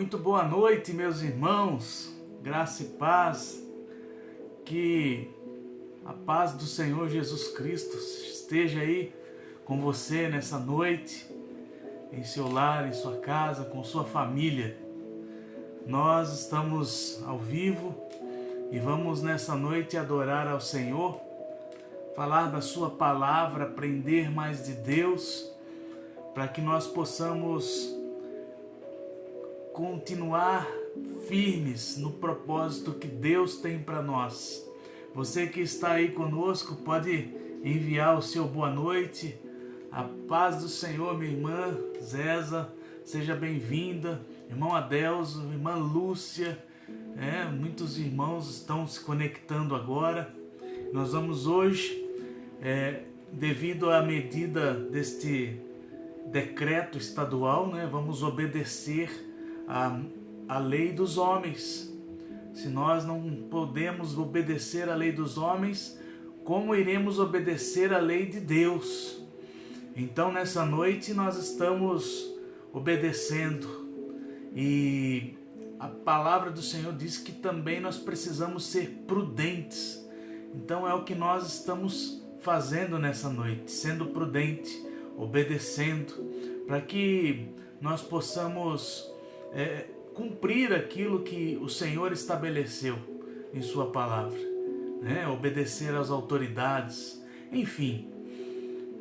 Muito boa noite, meus irmãos, graça e paz, que a paz do Senhor Jesus Cristo esteja aí com você nessa noite, em seu lar, em sua casa, com sua família. Nós estamos ao vivo e vamos nessa noite adorar ao Senhor, falar da sua palavra, aprender mais de Deus, para que nós possamos continuar firmes no propósito que Deus tem para nós. Você que está aí conosco pode enviar o seu boa noite. A paz do Senhor, minha irmã Zéza, seja bem-vinda. Irmão Adelso, irmã Lúcia, muitos irmãos estão se conectando agora. Nós vamos hoje, devido à medida deste decreto estadual, vamos obedecer a lei dos homens. Se nós não podemos obedecer a lei dos homens, como iremos obedecer a lei de Deus? Então nessa noite nós estamos obedecendo, e a palavra do Senhor diz que também nós precisamos ser prudentes. Então é o que nós estamos fazendo nessa noite, sendo prudente, obedecendo, para que nós possamos cumprir aquilo que o Senhor estabeleceu em sua palavra, obedecer às autoridades, enfim,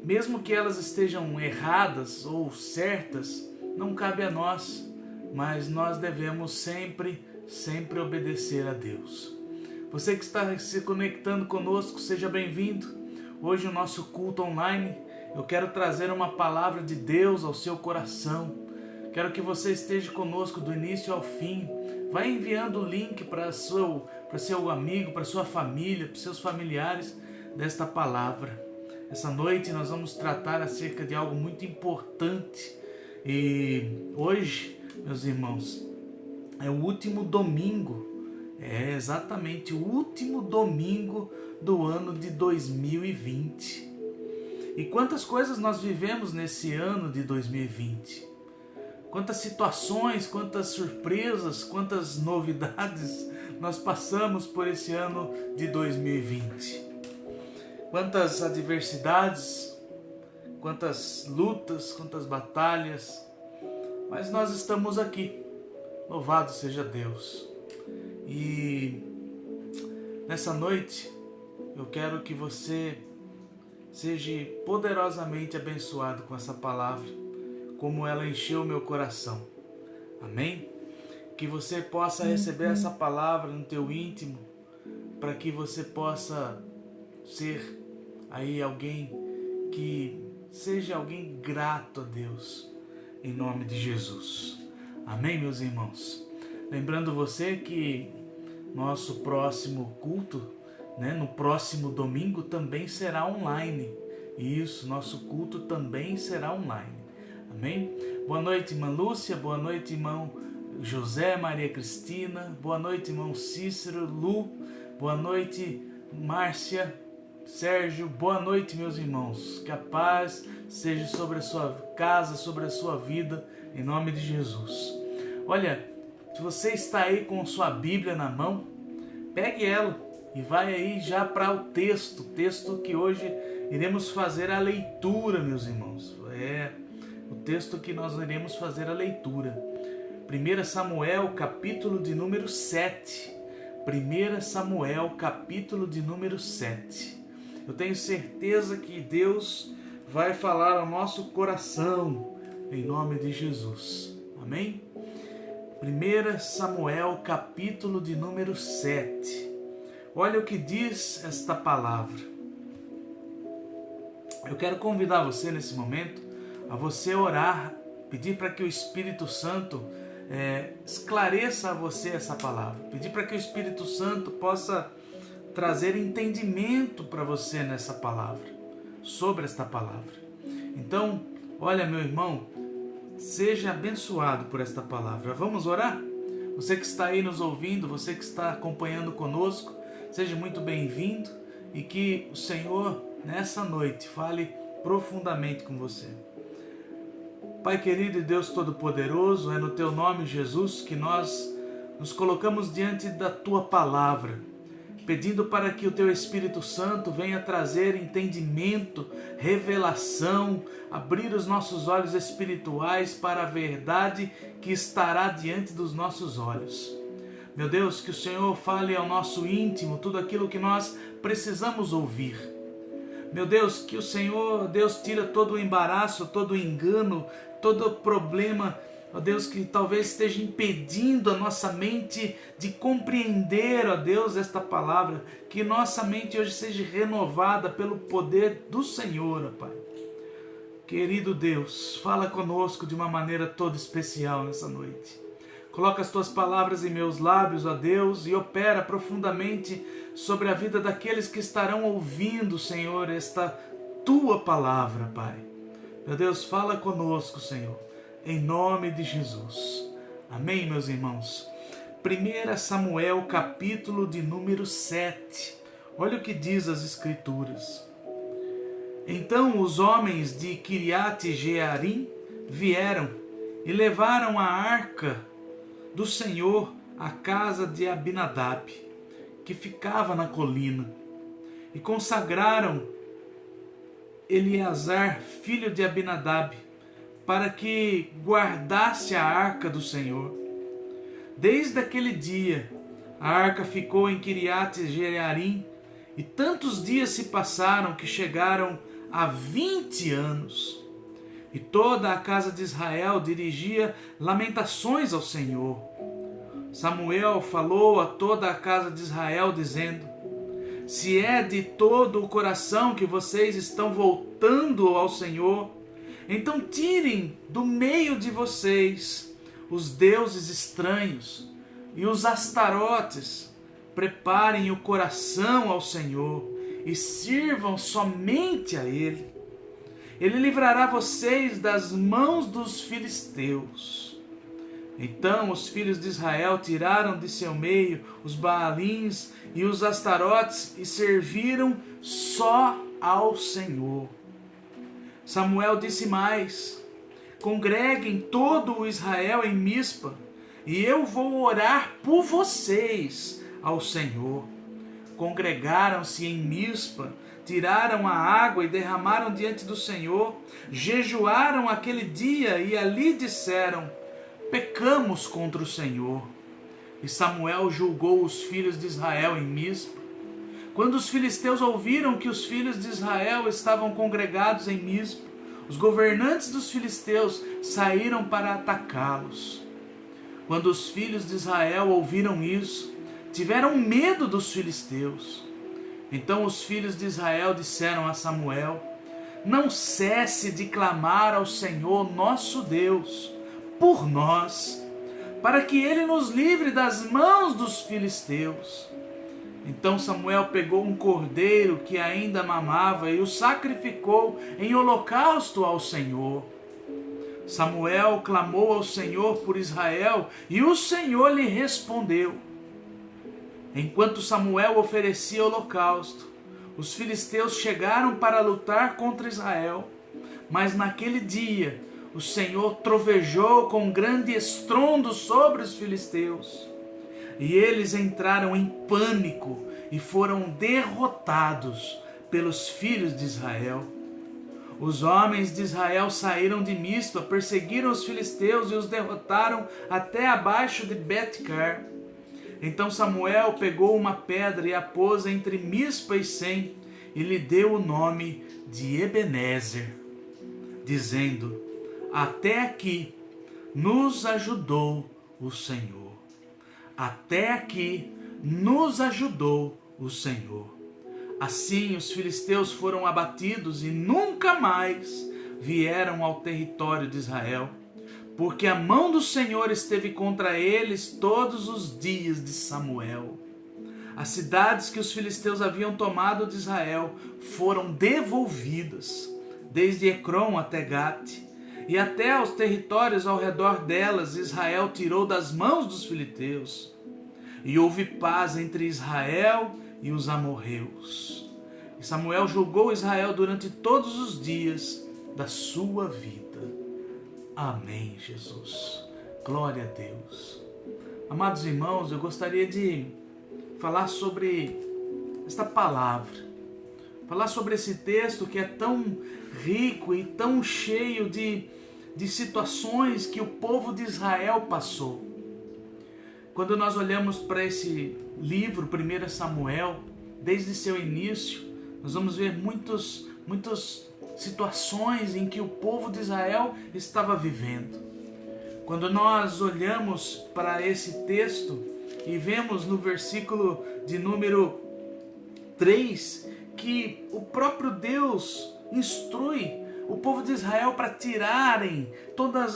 mesmo que elas estejam erradas ou certas, não cabe a nós, mas nós devemos sempre obedecer a Deus. Você que está se conectando conosco, seja bem-vindo. Hoje o nosso culto online, eu quero trazer uma palavra de Deus ao seu coração. Quero que você esteja conosco do início ao fim. Vai enviando o link para seu amigo, para sua família, para seus familiares desta palavra. Essa noite nós vamos tratar acerca de algo muito importante. E hoje, meus irmãos, é o último domingo. É exatamente o último domingo do ano de 2020. E quantas coisas nós vivemos nesse ano de 2020. Quantas situações, quantas surpresas, quantas novidades nós passamos por esse ano de 2020. Quantas adversidades, quantas lutas, quantas batalhas. Mas nós estamos aqui. Louvado seja Deus. E nessa noite eu quero que você seja poderosamente abençoado com essa palavra, como ela encheu meu coração. Amém? Que você possa receber essa palavra no teu íntimo, para que você possa ser aí alguém que seja alguém grato a Deus, em nome de Jesus. Amém, meus irmãos? Lembrando você que nosso próximo culto, no próximo domingo também será online. Isso, nosso culto também será online. Amém? Boa noite, irmã Lúcia. Boa noite, irmão José, Maria Cristina. Boa noite, irmão Cícero, Lu. Boa noite, Márcia, Sérgio. Boa noite, meus irmãos. Que a paz seja sobre a sua casa, sobre a sua vida, em nome de Jesus. Olha, se você está aí com sua Bíblia na mão, pegue ela e vai aí já para o texto que hoje iremos fazer a leitura, meus irmãos. O texto que nós iremos fazer a leitura. 1 Samuel, capítulo de número 7. 1 Samuel, capítulo de número 7. Eu tenho certeza que Deus vai falar ao nosso coração, em nome de Jesus. Amém? 1 Samuel, capítulo de número 7. Olha o que diz esta palavra. Eu quero convidar você nesse momento a você orar, pedir para que o Espírito Santo esclareça a você essa palavra, pedir para que o Espírito Santo possa trazer entendimento para você nessa palavra, sobre esta palavra. Então, olha, meu irmão, seja abençoado por esta palavra. Vamos orar? Você que está aí nos ouvindo, você que está acompanhando conosco, seja muito bem-vindo, e que o Senhor nessa noite fale profundamente com você. Pai querido e Deus Todo-Poderoso, é no Teu nome, Jesus, que nós nos colocamos diante da Tua Palavra, pedindo para que o Teu Espírito Santo venha trazer entendimento, revelação, abrir os nossos olhos espirituais para a verdade que estará diante dos nossos olhos. Meu Deus, que o Senhor fale ao nosso íntimo tudo aquilo que nós precisamos ouvir. Meu Deus, que o Senhor, Deus, tira todo o embaraço, todo o engano, todo o problema, ó Deus, que talvez esteja impedindo a nossa mente de compreender, ó Deus, esta palavra. Que nossa mente hoje seja renovada pelo poder do Senhor, ó Pai. Querido Deus, fala conosco de uma maneira toda especial nessa noite. Coloca as Tuas palavras em meus lábios, ó Deus, e opera profundamente sobre a vida daqueles que estarão ouvindo, Senhor, esta Tua palavra, Pai. Meu Deus, fala conosco, Senhor, em nome de Jesus. Amém, meus irmãos? 1 Samuel, capítulo de número 7. Olha o que diz as Escrituras. Então os homens de Quiriate-Jearim vieram e levaram a arca do Senhor à casa de Abinadab, que ficava na colina, e consagraram Eleazar, filho de Abinadab, para que guardasse a arca do Senhor. Desde aquele dia, a arca ficou em Quiriate-Jearim, e tantos dias se passaram que chegaram a 20 anos. E toda a casa de Israel dirigia lamentações ao Senhor. Samuel falou a toda a casa de Israel, dizendo: se é de todo o coração que vocês estão voltando ao Senhor, então tirem do meio de vocês os deuses estranhos e os astarotes. Preparem o coração ao Senhor e sirvam somente a Ele. Ele livrará vocês das mãos dos filisteus. Então os filhos de Israel tiraram de seu meio os Baalins e os Astarotes e serviram só ao Senhor. Samuel disse mais: congreguem todo o Israel em Mispa, e eu vou orar por vocês ao Senhor. Congregaram-se em Mispa, tiraram a água e derramaram diante do Senhor, jejuaram aquele dia e ali disseram: pecamos contra o Senhor. E Samuel julgou os filhos de Israel em Mispa. Quando os filisteus ouviram que os filhos de Israel estavam congregados em Mispa, os governantes dos filisteus saíram para atacá-los. Quando os filhos de Israel ouviram isso, tiveram medo dos filisteus. Então os filhos de Israel disseram a Samuel: não cesse de clamar ao Senhor nosso Deus por nós, para que Ele nos livre das mãos dos filisteus. Então Samuel pegou um cordeiro que ainda mamava e o sacrificou em holocausto ao Senhor. Samuel clamou ao Senhor por Israel e o Senhor lhe respondeu. Enquanto Samuel oferecia holocausto, os filisteus chegaram para lutar contra Israel. Mas naquele dia, o Senhor trovejou com grande estrondo sobre os filisteus. E eles entraram em pânico e foram derrotados pelos filhos de Israel. Os homens de Israel saíram de Mispa, perseguiram os filisteus e os derrotaram até abaixo de Bet-car. Então Samuel pegou uma pedra e a pôs entre Mispa e Sem, e lhe deu o nome de Ebenezer, dizendo: até aqui nos ajudou o Senhor. Até aqui nos ajudou o Senhor. Assim os filisteus foram abatidos e nunca mais vieram ao território de Israel, porque a mão do Senhor esteve contra eles todos os dias de Samuel. As cidades que os filisteus haviam tomado de Israel foram devolvidas, desde Ecrom até Gate, e até aos territórios ao redor delas Israel tirou das mãos dos filisteus. E houve paz entre Israel e os amorreus. E Samuel julgou Israel durante todos os dias da sua vida. Amém, Jesus. Glória a Deus. Amados irmãos, eu gostaria de falar sobre esta palavra. Falar sobre esse texto que é tão rico e tão cheio de situações que o povo de Israel passou. Quando nós olhamos para esse livro, 1 Samuel, desde seu início, nós vamos ver muitas situações em que o povo de Israel estava vivendo. Quando nós olhamos para esse texto e vemos no versículo de número 3 que o próprio Deus instrui o povo de Israel para tirarem todos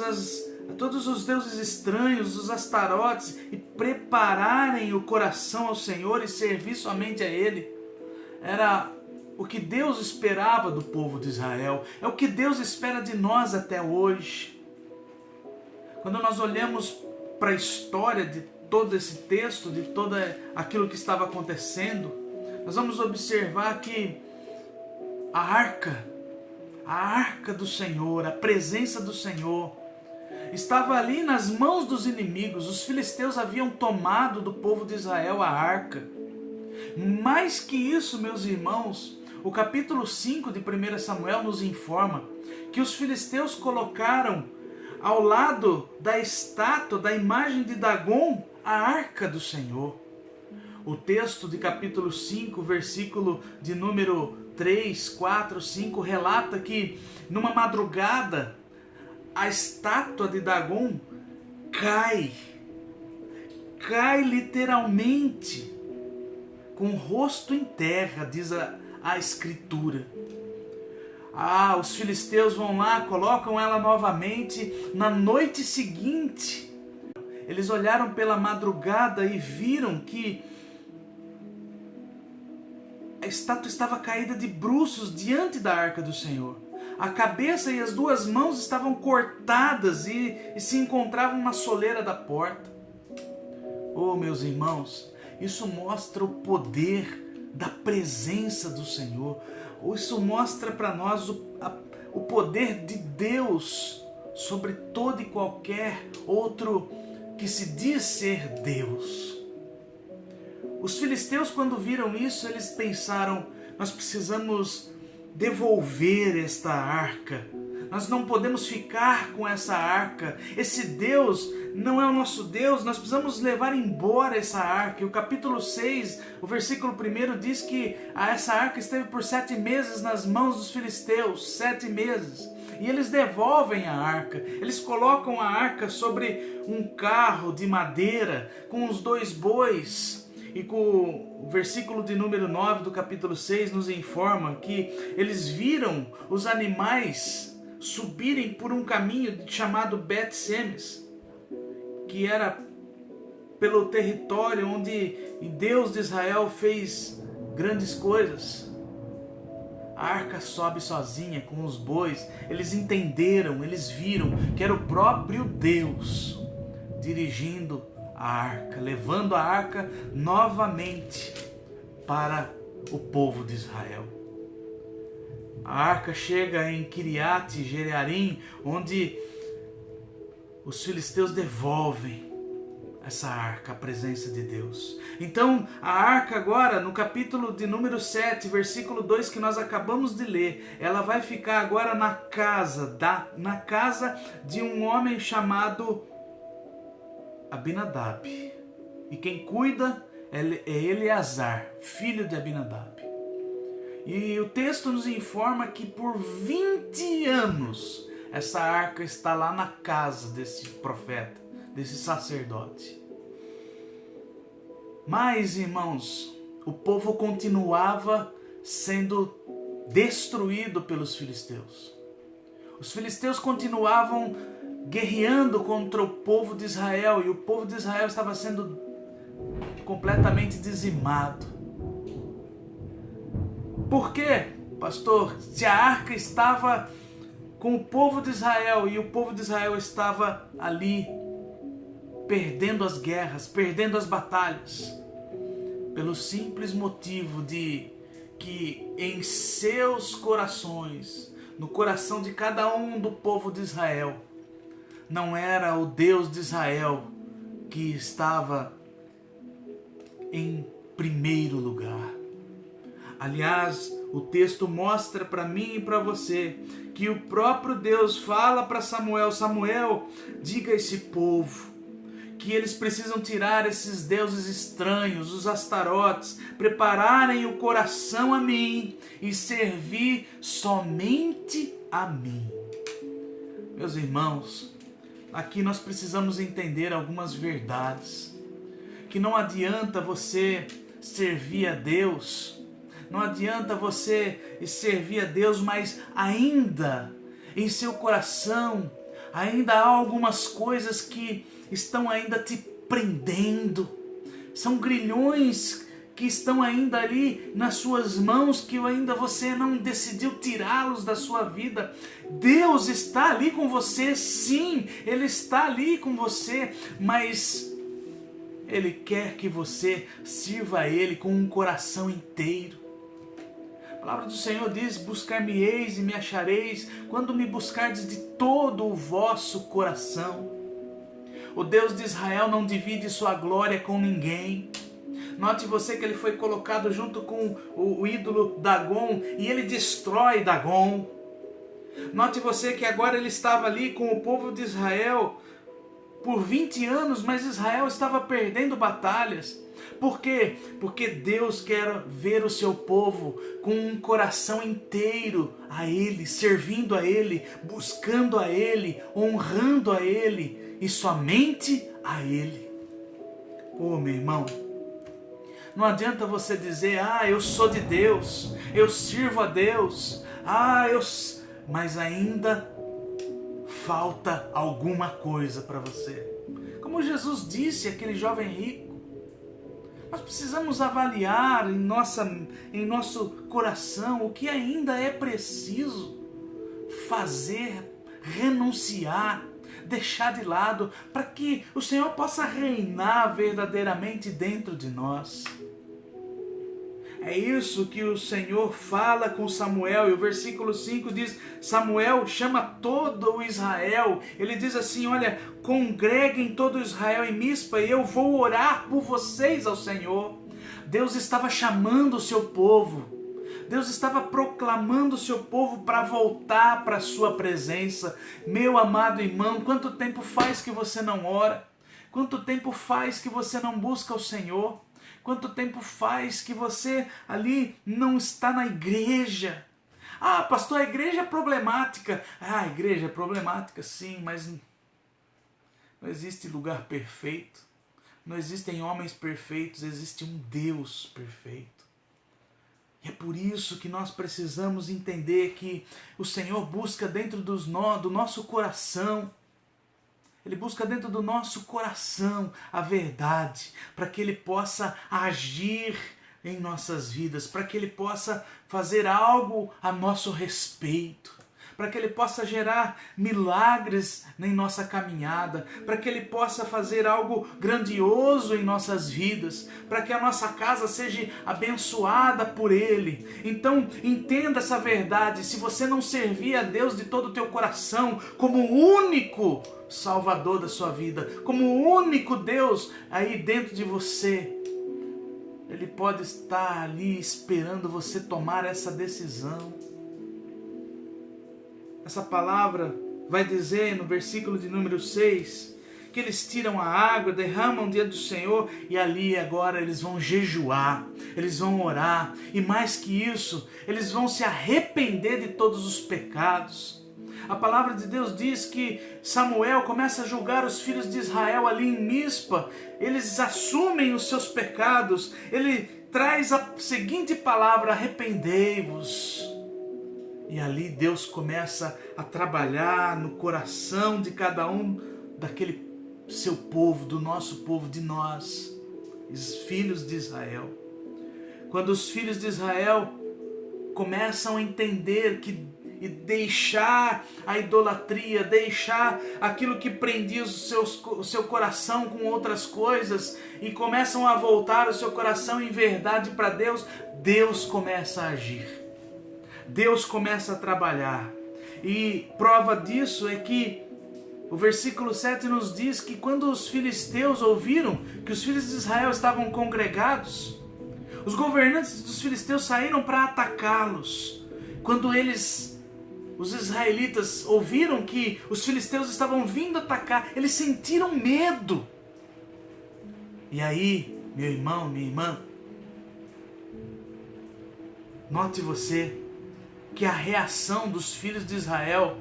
os deuses estranhos, os astarotes, e prepararem o coração ao Senhor e servir somente a Ele. Era o que Deus esperava do povo de Israel. É o que Deus espera de nós até hoje. Quando nós olhamos para a história de todo esse texto, de todo aquilo que estava acontecendo, nós vamos observar que a arca do Senhor, a presença do Senhor, estava ali nas mãos dos inimigos. Os filisteus haviam tomado do povo de Israel a arca. Mais que isso, meus irmãos, o capítulo 5 de 1 Samuel nos informa que os filisteus colocaram ao lado da estátua, da imagem de Dagon, a arca do Senhor. O texto de capítulo 5, versículo de número 3, 4, 5, relata que numa madrugada a estátua de Dagon cai literalmente, com o rosto em terra, diz a Escritura. Os filisteus vão lá, colocam ela novamente. Na noite seguinte, eles olharam pela madrugada e viram que a estátua estava caída de bruços diante da arca do Senhor. A cabeça e as duas mãos estavam cortadas e se encontravam na soleira da porta. Oh, meus irmãos, isso mostra o poder da presença do Senhor. Isso mostra para nós o poder de Deus sobre todo e qualquer outro que se diz ser Deus. Os filisteus, quando viram isso, eles pensaram: nós precisamos devolver esta arca. Nós não podemos ficar com essa arca. Esse Deus não é o nosso Deus. Nós precisamos levar embora essa arca. E o capítulo 6, o versículo 1 diz que essa arca esteve por 7 meses nas mãos dos filisteus. 7 meses. E eles devolvem a arca. Eles colocam a arca sobre um carro de madeira com os 2 bois. E com o versículo de número 9 do capítulo 6 nos informa que eles viram os animais subirem por um caminho chamado Bet-Semes, que era pelo território onde Deus de Israel fez grandes coisas. A arca sobe sozinha com os bois. Eles entenderam, eles viram que era o próprio Deus dirigindo a arca, levando a arca novamente para o povo de Israel. A arca chega em Kiriat Jearim, onde os filisteus devolvem essa arca, a presença de Deus. Então, a arca agora, no capítulo de número 7, versículo 2, que nós acabamos de ler, ela vai ficar agora na casa de um homem chamado Abinadab. E quem cuida é Eleazar, filho de Abinadab. E o texto nos informa que por 20 anos essa arca está lá na casa desse profeta, desse sacerdote. Mas, irmãos, o povo continuava sendo destruído pelos filisteus. Os filisteus continuavam guerreando contra o povo de Israel, e o povo de Israel estava sendo completamente dizimado. Por quê, pastor? Se a arca estava com o povo de Israel e o povo de Israel estava ali perdendo as guerras, perdendo as batalhas, pelo simples motivo de que em seus corações, no coração de cada um do povo de Israel, não era o Deus de Israel que estava em primeiro lugar. Aliás, o texto mostra para mim e para você que o próprio Deus fala para Samuel: Samuel, diga a esse povo que eles precisam tirar esses deuses estranhos, os astarotes, prepararem o coração a mim e servir somente a mim. Meus irmãos, aqui nós precisamos entender algumas verdades. Que não adianta você servir a Deus, não adianta você servir a Deus, mas ainda em seu coração, ainda há algumas coisas que estão ainda te prendendo. São grilhões que estão ainda ali nas suas mãos, que ainda você não decidiu tirá-los da sua vida. Deus está ali com você, sim, Ele está ali com você, mas Ele quer que você sirva a Ele com um coração inteiro. A palavra do Senhor diz: buscar-me-eis e me achareis, quando me buscardes de todo o vosso coração. O Deus de Israel não divide sua glória com ninguém. Note você que ele foi colocado junto com o ídolo Dagon e ele destrói Dagon. Note você que agora ele estava ali com o povo de Israel por 20 anos, mas Israel estava perdendo batalhas. Por quê? Porque Deus quer ver o seu povo com um coração inteiro a Ele, servindo a Ele, buscando a Ele, honrando a Ele e somente a Ele. Oh, meu irmão, não adianta você dizer: eu sou de Deus, eu sirvo a Deus, mas ainda falta alguma coisa para você. Como Jesus disse àquele jovem rico, nós precisamos avaliar em nosso coração o que ainda é preciso fazer, renunciar, deixar de lado, para que o Senhor possa reinar verdadeiramente dentro de nós. É isso que o Senhor fala com Samuel, e o versículo 5 diz: Samuel chama todo o Israel. Ele diz assim: olha, congreguem todo o Israel em Mispa e eu vou orar por vocês ao Senhor. Deus estava chamando o seu povo. Deus estava proclamando o seu povo para voltar para a sua presença. Meu amado irmão, quanto tempo faz que você não ora? Quanto tempo faz que você não busca o Senhor? Quanto tempo faz que você ali não está na igreja? Pastor, a igreja é problemática. A igreja é problemática, sim, mas não existe lugar perfeito. Não existem homens perfeitos, existe um Deus perfeito. E é por isso que nós precisamos entender que o Senhor busca dentro do nosso coração. Ele busca dentro do nosso coração a verdade, para que Ele possa agir em nossas vidas, para que Ele possa fazer algo a nosso respeito, para que Ele possa gerar milagres em nossa caminhada, para que Ele possa fazer algo grandioso em nossas vidas, para que a nossa casa seja abençoada por Ele. Então, entenda essa verdade: se você não servir a Deus de todo o teu coração, como o único Salvador da sua vida, como o único Deus aí dentro de você, Ele pode estar ali esperando você tomar essa decisão. Essa palavra vai dizer no versículo de número 6, que eles tiram a água, derramam diante do Senhor, e ali agora eles vão jejuar, eles vão orar, e mais que isso, eles vão se arrepender de todos os pecados. A palavra de Deus diz que Samuel começa a julgar os filhos de Israel ali em Mispa. Eles assumem os seus pecados. Ele traz a seguinte palavra: arrependei-vos. E ali Deus começa a trabalhar no coração de cada um daquele seu povo, do nosso povo, de nós, os filhos de Israel. Quando os filhos de Israel começam a entender e deixar a idolatria, deixar aquilo que prendia o seu coração com outras coisas, e começam a voltar o seu coração em verdade para Deus, Deus começa a agir, Deus começa a trabalhar. E prova disso é que O versículo 7 nos diz que quando os filisteus ouviram que os filhos de Israel estavam congregados, os governantes dos filisteus saíram para atacá-los. Quando os israelitas, ouviram que os filisteus estavam vindo atacar, eles sentiram medo. E aí, meu irmão, minha irmã, note você que a reação dos filhos de Israel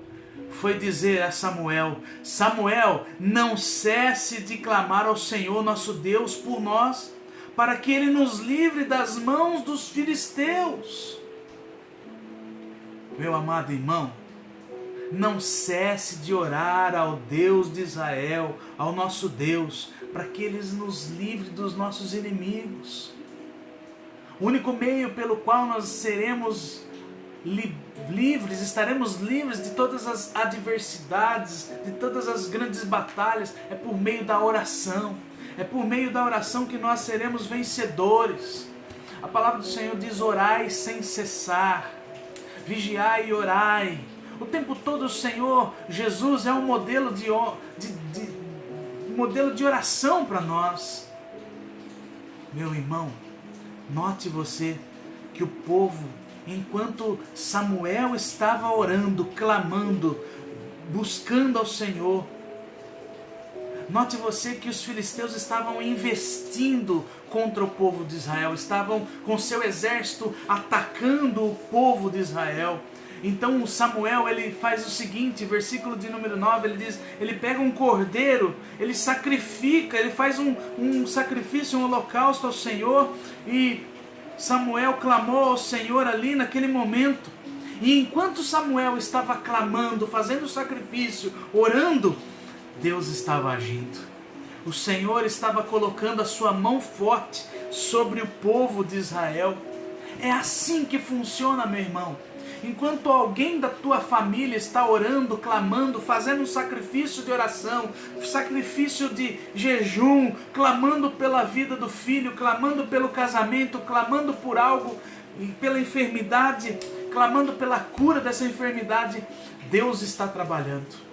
foi dizer a Samuel: Samuel, não cesse de clamar ao Senhor nosso Deus por nós, para que Ele nos livre das mãos dos filisteus. Meu amado irmão, não cesse de orar ao Deus de Israel, ao nosso Deus, para que Ele nos livre dos nossos inimigos. O único meio pelo qual nós seremos livres, estaremos livres de todas as adversidades, de todas as grandes batalhas, é por meio da oração. É por meio da oração que nós seremos vencedores. A palavra do Senhor diz: orai sem cessar, vigiai e orai. O tempo todo o Senhor Jesus é um modelo de oração para nós. Meu irmão, note você que o povo, enquanto Samuel estava orando, clamando, buscando ao Senhor, note você que os filisteus estavam investindo contra o povo de Israel, estavam com seu exército atacando o povo de Israel. Então Samuel, ele faz o seguinte, versículo de número 9, ele diz, ele pega um cordeiro, ele sacrifica, ele faz um sacrifício, um holocausto ao Senhor, e Samuel clamou ao Senhor ali naquele momento. E enquanto Samuel estava clamando, fazendo o sacrifício, orando, Deus estava agindo. O Senhor estava colocando a sua mão forte sobre o povo de Israel. É assim que funciona, meu irmão. Enquanto alguém da tua família está orando, clamando, fazendo um sacrifício de oração, sacrifício de jejum, clamando pela vida do filho, clamando pelo casamento, clamando por algo, pela enfermidade, clamando pela cura dessa enfermidade, Deus está trabalhando.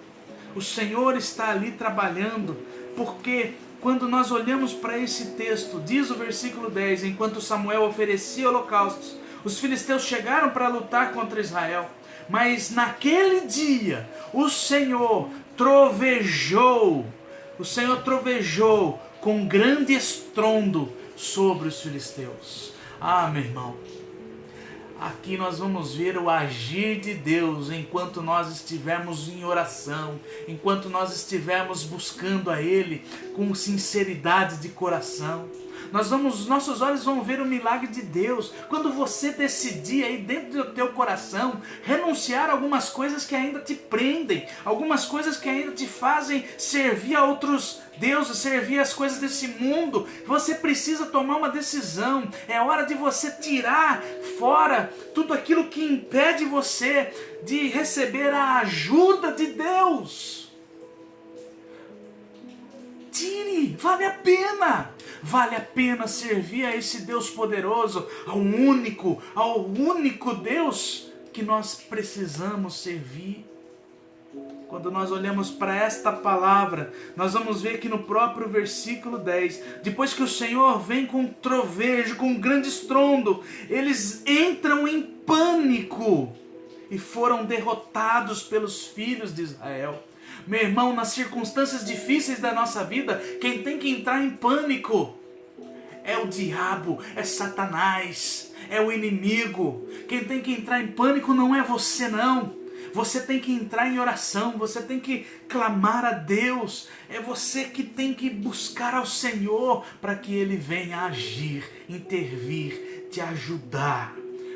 O Senhor está ali trabalhando, porque quando nós olhamos para esse texto, diz o versículo 10, enquanto Samuel oferecia holocaustos, os filisteus chegaram para lutar contra Israel, mas naquele dia o Senhor trovejou com grande estrondo sobre os filisteus. Ah, meu irmão, aqui nós vamos ver o agir de Deus enquanto nós estivermos em oração, enquanto nós estivermos buscando a Ele com sinceridade de coração. Nossos olhos vão ver o milagre de Deus quando você decidir aí dentro do teu coração renunciar a algumas coisas que ainda te prendem, algumas coisas que ainda te fazem servir a outros deuses, servir as coisas desse mundo. Você precisa tomar uma decisão. É hora de você tirar fora tudo aquilo que impede você de receber a ajuda de Deus. Tire, vale a pena servir a esse Deus poderoso, ao único Deus que nós precisamos servir. Quando nós olhamos para esta palavra, nós vamos ver que no próprio versículo 10, depois que o Senhor vem com trovejo, com grande estrondo, eles entram em pânico e foram derrotados pelos filhos de Israel. Meu irmão, nas circunstâncias difíceis da nossa vida, quem tem que entrar em pânico é o diabo, é Satanás, é o inimigo. Quem tem que entrar em pânico não é você, não. Você tem que entrar em oração, você tem que clamar a Deus. É você que tem que buscar ao Senhor para que Ele venha agir, intervir, te ajudar,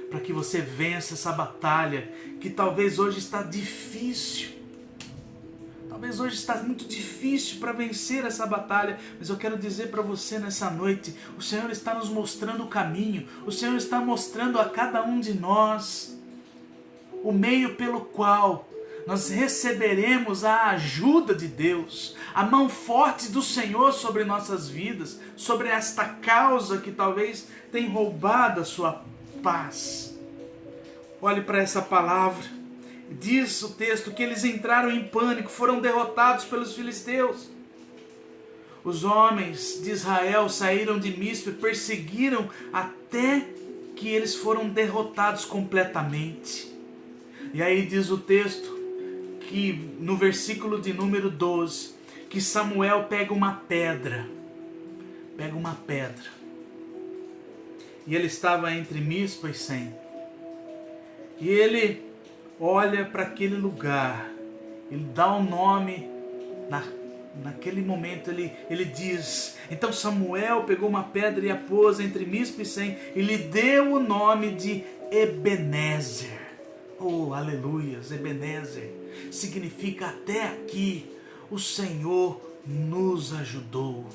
para que você vença essa batalha que talvez hoje está difícil. Talvez hoje está muito difícil para vencer essa batalha, mas eu quero dizer para você nessa noite, o Senhor está nos mostrando o caminho, o Senhor está mostrando a cada um de nós o meio pelo qual nós receberemos a ajuda de Deus, a mão forte do Senhor sobre nossas vidas, sobre esta causa que talvez tenha roubado a sua paz. Olhe para essa palavra. diz o texto que eles entraram em pânico, foram derrotados pelos filisteus. Os homens de Israel saíram de Mispe e perseguiram até que eles foram derrotados completamente. E aí diz o texto que no versículo de número 12, que Samuel pega uma pedra. E ele estava entre Mispa e Sem. E ele olha para aquele lugar, ele dá um nome, naquele momento ele diz, então Samuel pegou uma pedra e a pôs entre Mispa e Sem, e lhe deu o nome de Ebenezer. Oh, aleluias, Ebenezer significa até aqui o Senhor nos ajudou.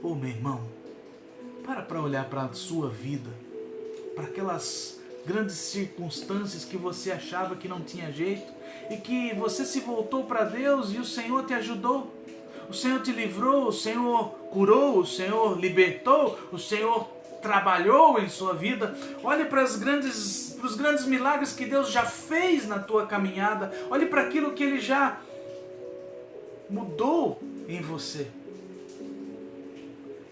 Oh, meu irmão, para olhar para a sua vida, para aquelas grandes circunstâncias que você achava que não tinha jeito e que você se voltou para Deus e o Senhor te ajudou, o Senhor te livrou, o Senhor curou, o Senhor libertou, o Senhor trabalhou em sua vida. Olhe para os grandes milagres que Deus já fez na tua caminhada, olhe para aquilo que Ele já mudou em você.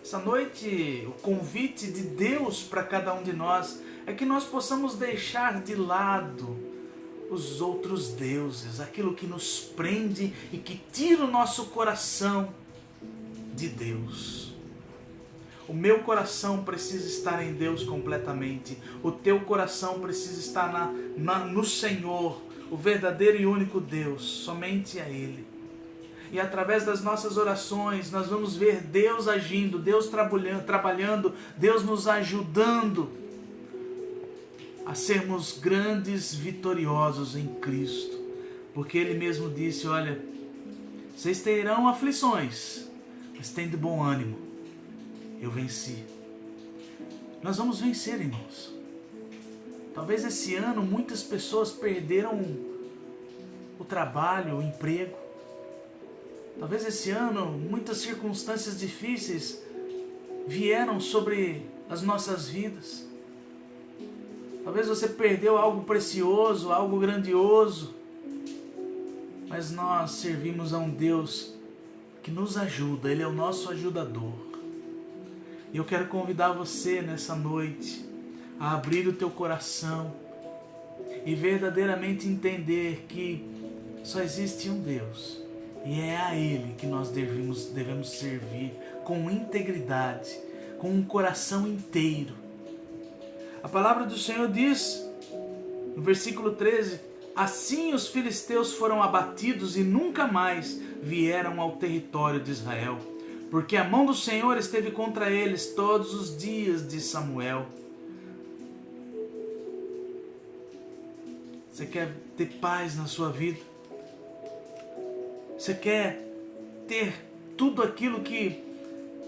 Essa noite, o convite de Deus para cada um de nós é que nós possamos deixar de lado os outros deuses, aquilo que nos prende e que tira o nosso coração de Deus. O meu coração precisa estar em Deus completamente. O teu coração precisa estar no Senhor, o verdadeiro e único Deus, somente a Ele. E através das nossas orações nós vamos ver Deus agindo, Deus trabalhando, Deus nos ajudando a sermos grandes vitoriosos em Cristo. Porque Ele mesmo disse, olha, vocês terão aflições, mas tem de bom ânimo, eu venci. Nós vamos vencer, irmãos. Talvez esse ano muitas pessoas perderam o trabalho, o emprego. Talvez esse ano muitas circunstâncias difíceis vieram sobre as nossas vidas. Talvez você perdeu algo precioso, algo grandioso. Mas nós servimos a um Deus que nos ajuda, Ele é o nosso ajudador. E eu quero convidar você nessa noite a abrir o teu coração e verdadeiramente entender que só existe um Deus. E é a Ele que nós devemos servir com integridade, com um coração inteiro. A palavra do Senhor diz, no versículo 13, assim os filisteus foram abatidos e nunca mais vieram ao território de Israel, porque a mão do Senhor esteve contra eles todos os dias de Samuel. Você quer ter paz na sua vida? Você quer ter tudo aquilo que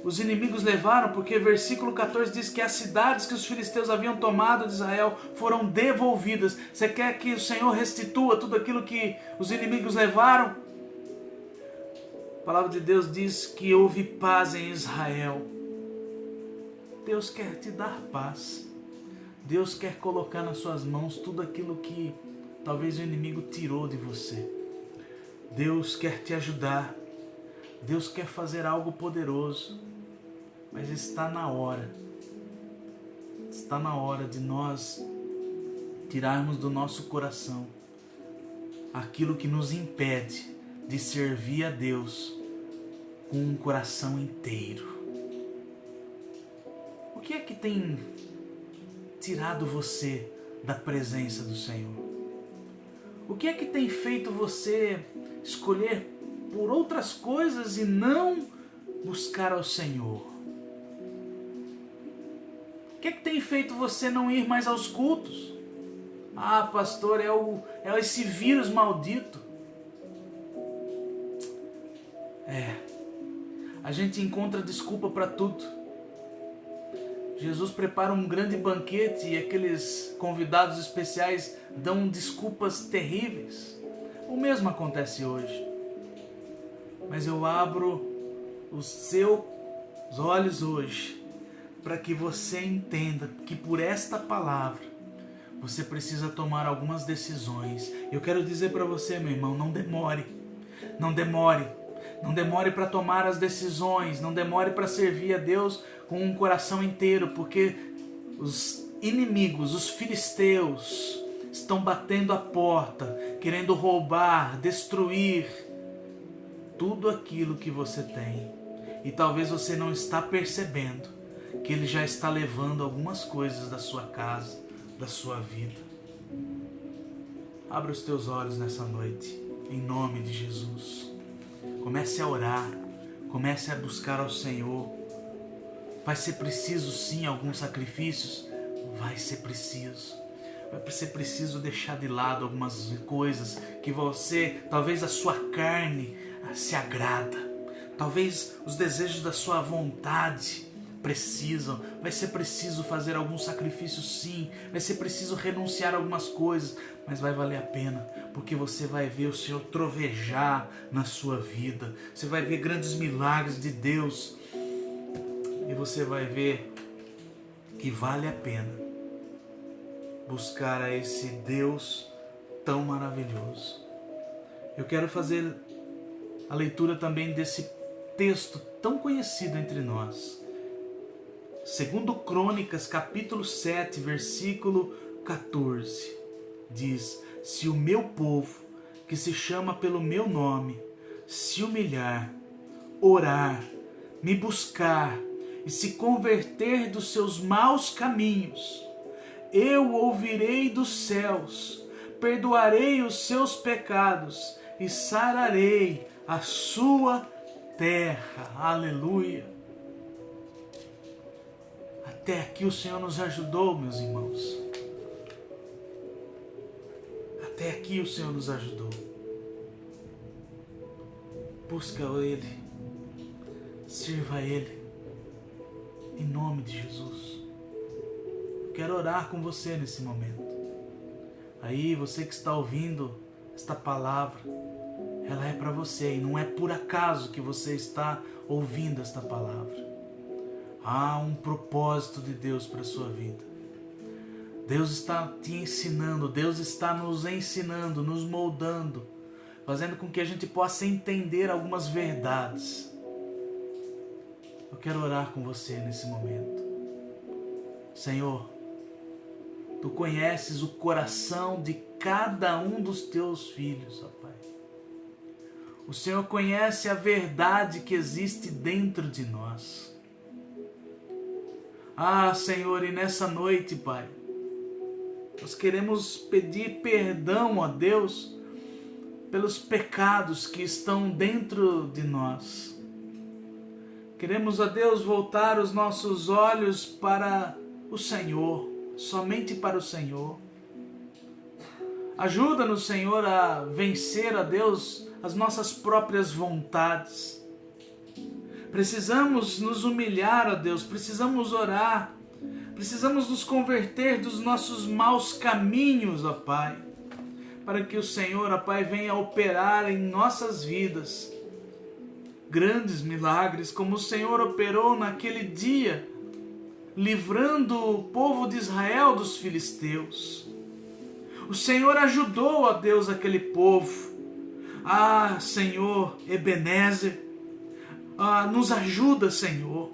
os inimigos levaram? Porque versículo 14 diz que as cidades que os filisteus haviam tomado de Israel foram devolvidas. Você quer que o Senhor restitua tudo aquilo que os inimigos levaram? A palavra de Deus diz que houve paz em Israel. Deus quer te dar paz. Deus quer colocar nas suas mãos tudo aquilo que talvez o inimigo tirou de você. Deus quer te ajudar, Deus quer fazer algo poderoso, mas está na hora de nós tirarmos do nosso coração aquilo que nos impede de servir a Deus com um coração inteiro. O que é que tem tirado você da presença do Senhor? O que é que tem feito você escolher por outras coisas e não buscar ao Senhor? O que é que tem feito você não ir mais aos cultos? Ah, pastor, é esse vírus maldito. A gente encontra desculpa para tudo. Jesus prepara um grande banquete e aqueles convidados especiais dão desculpas terríveis. O mesmo acontece hoje. Mas eu abro os seus olhos hoje para que você entenda que por esta palavra você precisa tomar algumas decisões. Eu quero dizer para você, meu irmão, não demore. Não demore. Não demore para tomar as decisões. Não demore para servir a Deus com um coração inteiro, porque os inimigos, os filisteus, estão batendo a porta, querendo roubar, destruir tudo aquilo que você tem. E talvez você não está percebendo que ele já está levando algumas coisas da sua casa, da sua vida. Abra os teus olhos nessa noite, em nome de Jesus. Comece a orar, comece a buscar ao Senhor. Vai ser preciso sim alguns sacrifícios? Vai ser preciso. Vai ser preciso deixar de lado algumas coisas que você, talvez a sua carne se agrada. Talvez os desejos da sua vontade precisam. Vai ser preciso fazer algum sacrifício sim. Vai ser preciso renunciar a algumas coisas. Mas vai valer a pena, porque você vai ver o Senhor trovejar na sua vida. Você vai ver grandes milagres de Deus. E você vai ver que vale a pena buscar a esse Deus tão maravilhoso. Eu quero fazer a leitura também desse texto tão conhecido entre nós. Segundo Crônicas, capítulo 7, versículo 14, diz: se o meu povo, que se chama pelo meu nome, se humilhar, orar, me buscar e se converter dos seus maus caminhos, eu ouvirei dos céus, perdoarei os seus pecados e sararei a sua terra. Aleluia! Até aqui o Senhor nos ajudou, meus irmãos. Até aqui o Senhor nos ajudou. Busca Ele, sirva a Ele, em nome de Jesus. Quero orar com você nesse momento. Aí, você que está ouvindo esta palavra, ela é para você e não é por acaso que você está ouvindo esta palavra. Há um propósito de Deus para a sua vida. Deus está te ensinando, Deus está nos ensinando, nos moldando, fazendo com que a gente possa entender algumas verdades. Eu quero orar com você nesse momento. Senhor, Tu conheces o coração de cada um dos Teus filhos, ó Pai. O Senhor conhece a verdade que existe dentro de nós. Ah, Senhor, e nessa noite, Pai, nós queremos pedir perdão a Deus pelos pecados que estão dentro de nós. Queremos, a Deus, voltar os nossos olhos para o Senhor, somente para o Senhor. Ajuda-nos, Senhor, a vencer, a Deus, as nossas próprias vontades. Precisamos nos humilhar, ó Deus, precisamos orar, precisamos nos converter dos nossos maus caminhos, ó Pai, para que o Senhor, ó Pai, venha operar em nossas vidas grandes milagres, como o Senhor operou naquele dia, livrando o povo de Israel dos filisteus. O Senhor ajudou, ó Deus, aquele povo. Ah, Senhor, Ebenezer, nos ajuda, Senhor.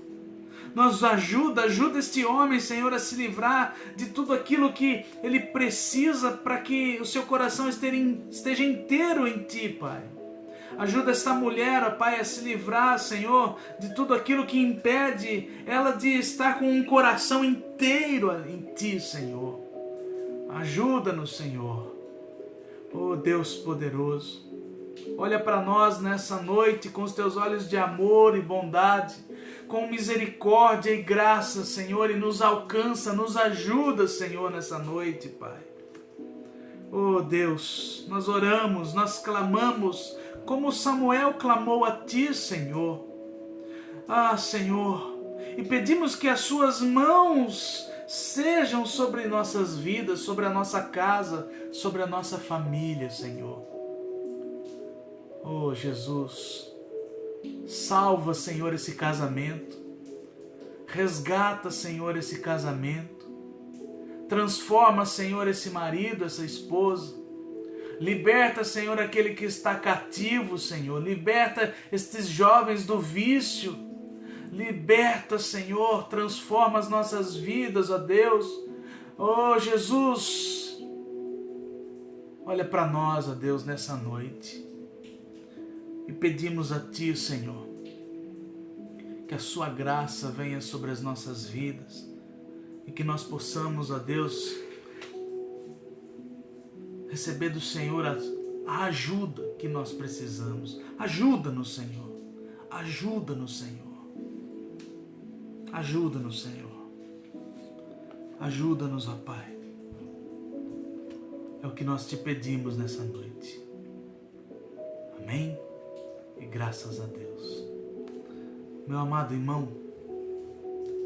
Nos ajuda este homem, Senhor, a se livrar de tudo aquilo que ele precisa para que o seu coração esteja inteiro em Ti, Pai. Ajuda esta mulher, ó Pai, a se livrar, Senhor, de tudo aquilo que impede ela de estar com um coração inteiro em Ti, Senhor. Ajuda-nos, Senhor. Oh Deus poderoso, olha para nós nessa noite com os Teus olhos de amor e bondade, com misericórdia e graça, Senhor, e nos alcança, nos ajuda, Senhor, nessa noite, Pai. Oh Deus, nós oramos, nós clamamos, como Samuel clamou a Ti, Senhor. Ah, Senhor, e pedimos que as Suas mãos sejam sobre nossas vidas, sobre a nossa casa, sobre a nossa família, Senhor. Oh, Jesus, salva, Senhor, esse casamento. Resgata, Senhor, esse casamento. Transforma, Senhor, esse marido, essa esposa. Liberta, Senhor, aquele que está cativo, Senhor. Liberta estes jovens do vício. Liberta, Senhor, transforma as nossas vidas, ó Deus. Oh, Jesus, olha para nós, ó Deus, nessa noite. E pedimos a Ti, Senhor, que a Sua graça venha sobre as nossas vidas. E que nós possamos, ó Deus, receber do Senhor a ajuda que nós precisamos. Ajuda-nos, Senhor. Ajuda-nos, Senhor. Ajuda-nos, Senhor. Ajuda-nos, ó Pai. É o que nós te pedimos nessa noite. Amém? E graças a Deus. Meu amado irmão,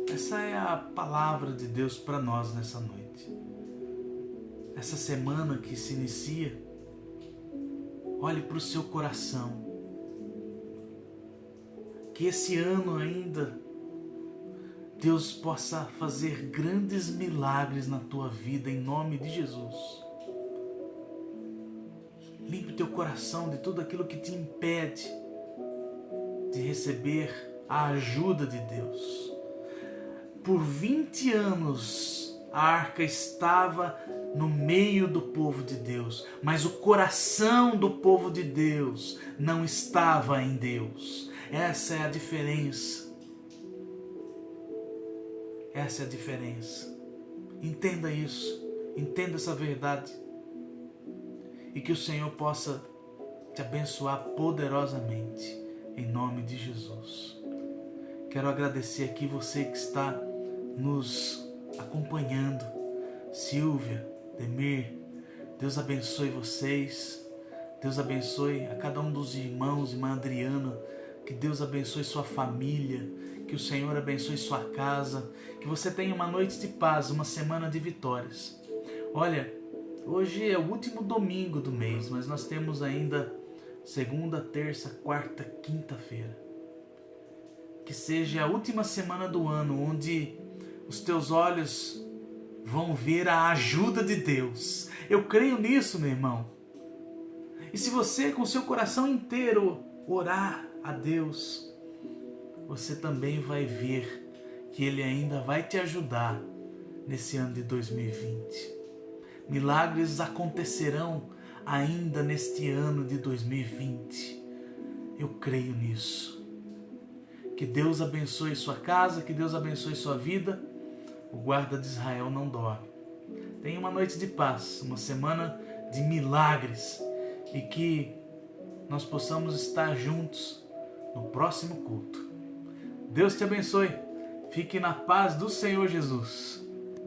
essa é a palavra de Deus para nós nessa noite. Essa semana que se inicia, olhe para o seu coração. Que esse ano ainda Deus possa fazer grandes milagres na tua vida, em nome de Jesus. Limpe teu coração de tudo aquilo que te impede de receber a ajuda de Deus. Por 20 anos a arca estava no meio do povo de Deus, mas o coração do povo de Deus não estava em Deus. Essa é a diferença. Essa é a diferença. Entenda isso. Entenda essa verdade. E que o Senhor possa te abençoar poderosamente. Em nome de Jesus. Quero agradecer aqui você que está nos acompanhando. Silvia, Demir, Deus abençoe vocês. Deus abençoe a cada um dos irmãos, irmã Adriana. Que Deus abençoe sua família. Que o Senhor abençoe sua casa. Que você tenha uma noite de paz, uma semana de vitórias. Olha, hoje é o último domingo do mês, mas nós temos ainda segunda, terça, quarta, quinta-feira. Que seja a última semana do ano, onde os teus olhos vão ver a ajuda de Deus. Eu creio nisso, meu irmão. E se você, com seu coração inteiro, orar a Deus, você também vai ver que Ele ainda vai te ajudar nesse ano de 2020. Milagres acontecerão ainda neste ano de 2020. Eu creio nisso. Que Deus abençoe sua casa, que Deus abençoe sua vida. O guarda de Israel não dorme. Tenha uma noite de paz, uma semana de milagres e que nós possamos estar juntos no próximo culto. Deus te abençoe. Fique na paz do Senhor Jesus.